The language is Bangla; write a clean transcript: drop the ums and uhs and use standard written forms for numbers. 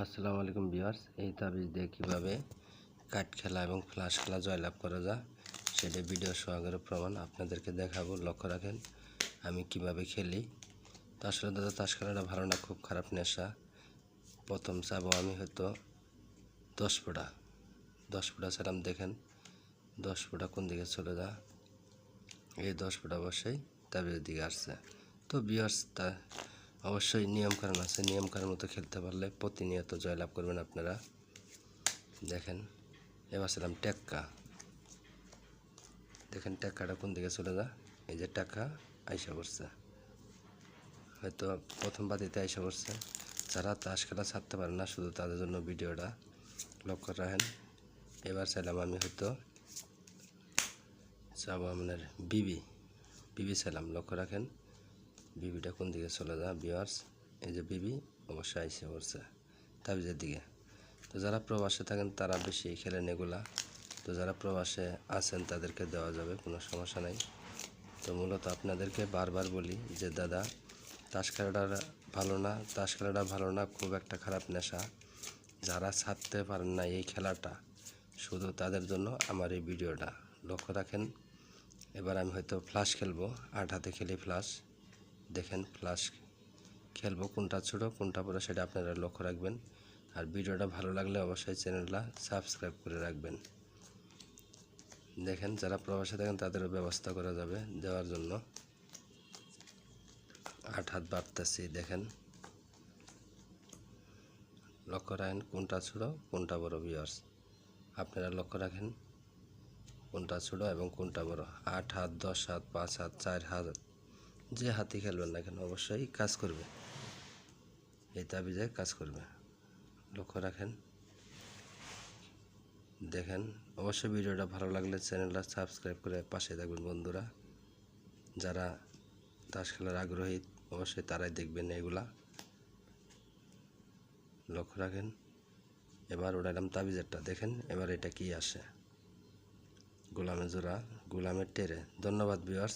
আসসালামু আলাইকুম ভিউয়ার্স, এই তাবিজ দিয়ে কীভাবে কাঠ খেলা এবং ফ্লাশ খেলা জয়লাভ করা যায় সেটা ভিডিও সহকারে প্রমাণ আপনাদেরকে দেখাবো। লক্ষ্য রাখেন আমি কিভাবে খেলি। তো আসলে দাদা তাস খেলাটা ভালো না, খুব খারাপ নেশা। প্রথম চাবো আমি হয়তো 10 ফুটা ছিলাম, দেখেন 10 ফুটা কোন দিকে চলে যা, এই 10 ফুটা অবশ্যই তাবিজের দিকে আসছে। তো ভিউয়ার্স তা অবশ্যই নিয়মকানুন আছে, নিয়মকানুন মতো খেলতে পারলে প্রতিনিয়ত জয়লাভ করবেন আপনারা। দেখেন এবার ছিলাম টেক্কা, দেখেন টেক্কাটা কোন দিকে চলে যা, এই যে টাকা আইসা পড়ছে, হয়তো প্রথম বাতিতে আইসা পড়ছে। যারা তাস খেলা ছাড়তে পারে না শুধু তাদের জন্য ভিডিওটা, লক্ষ্য রাখেন। এবার চাইলাম আমি হয়তো যাবো আপনার বিবি চাইলাম, লক্ষ্য রাখেন বিবিটা কোন দিকে চলে যা ভিউয়ার্স, এই যে বিবি অবশ্যই আইসে পড়ছে তাবিজের দিকে। তো যারা প্রবাসে থাকেন তারা বেশি খেলেন এগুলা, তো যারা প্রবাসে আছেন তাদেরকে দেওয়া যাবে, কোনো সমস্যা নাই। তো মূলত আপনাদেরকে বারবার বলি যে দাদা তাস খেলাটা ভালো না, তাস খেলাটা ভালো না, খুব একটা খারাপ নেশা। যারা ছাড়তে পারেন না এই খেলাটা শুধু তাদের জন্য আমার এই ভিডিওটা, লক্ষ্য রাখেন। এবার আমি হয়তো ফ্লাশ খেলবো, 8 হাতে খেলি ফ্লাশ। দেখেন ফ্লাশ খেলবো, কোনটা ছোটো কোনটা বড় সেটা আপনারা লক্ষ্য রাখবেন। আর ভিডিওটা ভালো লাগলে অবশ্যই চ্যানেলটা সাবস্ক্রাইব করে রাখবেন। দেখেন যারা প্রবাসে থাকেন তাদেরও ব্যবস্থা করা যাবে দেওয়ার জন্য। 8 হাত বাড়তেছি, দেখেন লক্ষ্য রাখেন কোনটা ছোটো কোনটা বড় ভিউয়ার্স, আপনারা লক্ষ্য রাখেন কোনটা ছোটো এবং কোনটা বড়। 8 হাত, 10 হাত, 5 হাত, 4 হাত, যে হাতি খেলবেন না কেন অবশ্যই কাজ করবে, এই তাবিজে কাজ করবে, লক্ষ্য রাখেন। দেখেন অবশ্যই ভিডিওটা ভালো লাগলে চ্যানেলটা সাবস্ক্রাইব করে পাশে থাকবেন বন্ধুরা। যারা তাস খেলার আগ্রহী অবশ্যই তারাই দেখবেন এগুলা, লক্ষ্য রাখেন। এবার উড়াইলাম তাবিজেরটা, দেখেন এবার এটা কি আসে, গোলামের জোড়া, গোলামের টেরে। ধন্যবাদ ভিউয়ার্স।